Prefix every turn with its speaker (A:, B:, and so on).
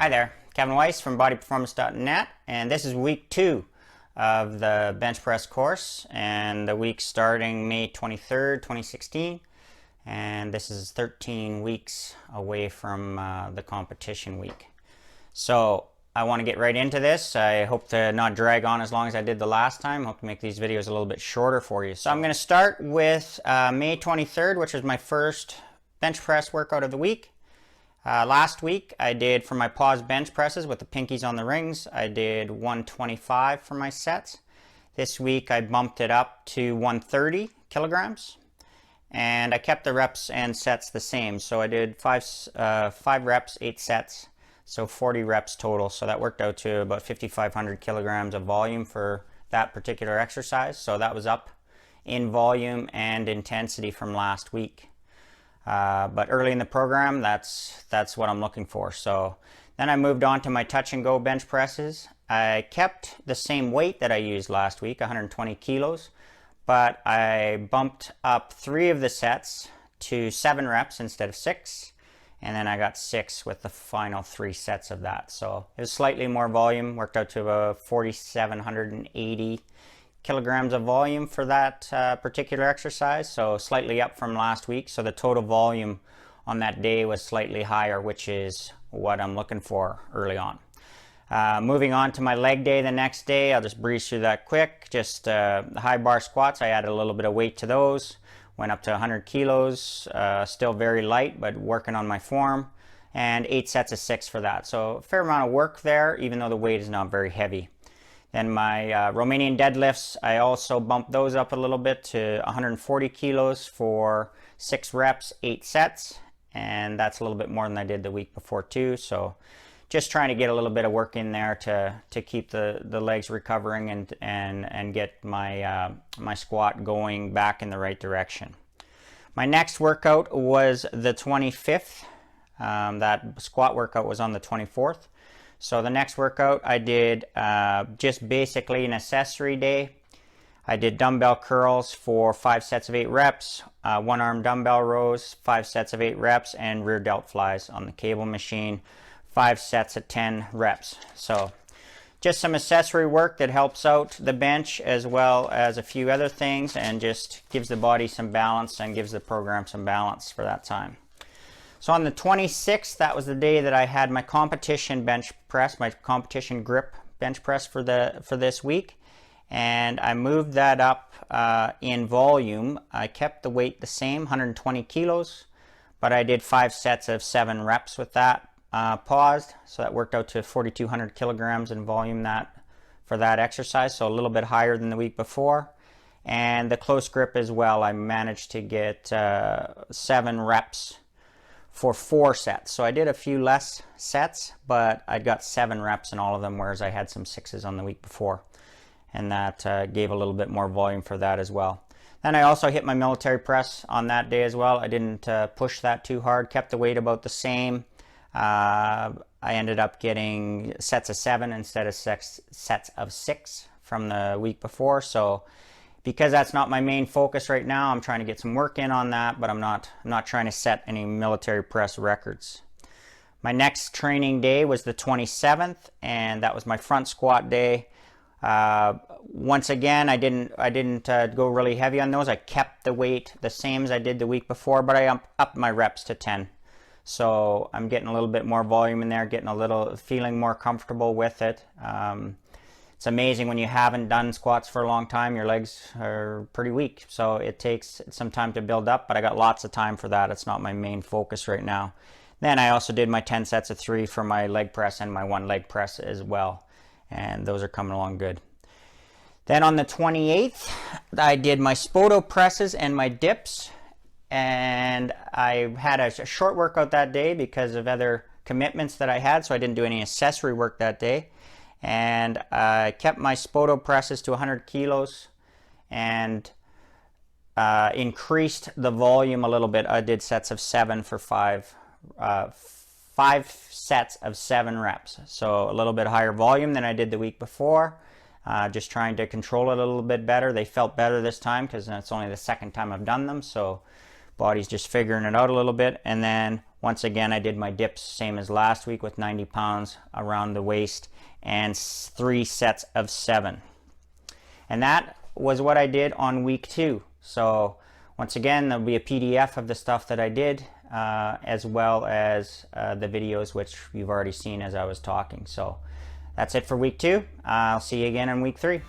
A: Hi there, Kevin Weiss from BODYPERFORMANCE.net, and this is week 2 of the bench press course, and the week starting May 23rd, 2016, and this is 13 weeks away from the competition week. So I want to get right into this. I hope to not drag on as long as I did the last time. I hope to make these videos a little bit shorter for you. So I'm going to start with May 23rd, which is my first bench press workout of the week. Last week I did, for my pause bench presses with the pinkies on the rings, I did 125 for my sets. This week I bumped it up to 130 kilograms, and I kept the reps and sets the same. So I did 5 reps, 8 sets, so 40 reps total. So that worked out to about 5,500 kilograms of volume for that particular exercise. So that was up in volume and intensity from last week. But early in the program, that's what I'm looking for. So then I moved on to my touch and go bench presses. I kept the same weight that I used last week, 120 kilos, but I bumped up 3 of the sets to 7 reps instead of 6, and then I got 6 with the final 3 sets of that. So it was slightly more volume, worked out to about 4,780 kilograms of volume for that particular exercise, so slightly up from last week. So the total volume on that day was slightly higher, which is what I'm looking for early on. Moving on to my leg day the next day, I'll just breeze through that quick. Just the high bar squats, I added a little bit of weight to those, went up to 100 kilos, still very light but working on my form, and 8 sets of 6 for that. So a fair amount of work there, even though the weight is not very heavy. Then my Romanian deadlifts, I also bumped those up a little bit to 140 kilos for 6 reps, 8 sets, and that's a little bit more than I did the week before too. So just trying to get a little bit of work in there to keep the legs recovering and get my my squat going back in the right direction. My next workout was the 25th. That squat workout was on the 24th. So the next workout I did just basically an accessory day. I did dumbbell curls for 5 sets of 8 reps, 1 arm dumbbell rows, 5 sets of 8 reps, and rear delt flies on the cable machine, 5 sets of 10 reps. So just some accessory work that helps out the bench as well as a few other things, and just gives the body some balance and gives the program some balance for that time. So on the 26th, that was the day that I had my competition bench press, my competition grip bench press for this week, and I moved that up in volume. I kept the weight the same, 120 kilos, but I did 5 sets of 7 reps with that paused, so that worked out to 4,200 kilograms in volume for that exercise, so a little bit higher than the week before. And the close grip as well, I managed to get 7 reps for 4 sets. So I did a few less sets, but I got 7 reps in all of them, whereas I had some 6s on the week before, and that gave a little bit more volume for that as well. Then I also hit my military press on that day as well. I didn't push that too hard, kept the weight about the same. I ended up getting sets of 7 instead of sets of 6 from the week before. So because that's not my main focus right now, I'm trying to get some work in on that, but I'm not trying to set any military press records. My next training day was the 27th, and that was my front squat day. Once again, I didn't go really heavy on those. I kept the weight the same as I did the week before, but I upped my reps to 10. So I'm getting a little bit more volume in there, feeling more comfortable with it. It's amazing when you haven't done squats for a long time, your legs are pretty weak. So it takes some time to build up, but I got lots of time for that. It's not my main focus right now. Then I also did my 10 sets of 3 for my leg press and my 1 leg press as well. And those are coming along good. Then on the 28th, I did my Spotto presses and my dips. And I had a short workout that day because of other commitments that I had, so I didn't do any accessory work that day. And I kept my Spotto presses to 100 kilos and increased the volume a little bit. I did sets of 7 for 5 sets of 7 reps. So a little bit higher volume than I did the week before. Just trying to control it a little bit better. They felt better this time because it's only the second time I've done them. So body's just figuring it out a little bit. And then Once again, I did my dips same as last week with 90 pounds around the waist and 3 sets of 7. And that was what I did on week 2. So once again, there'll be a PDF of the stuff that I did, as well as the videos which you've already seen as I was talking. So that's it for week 2. I'll see you again in week 3.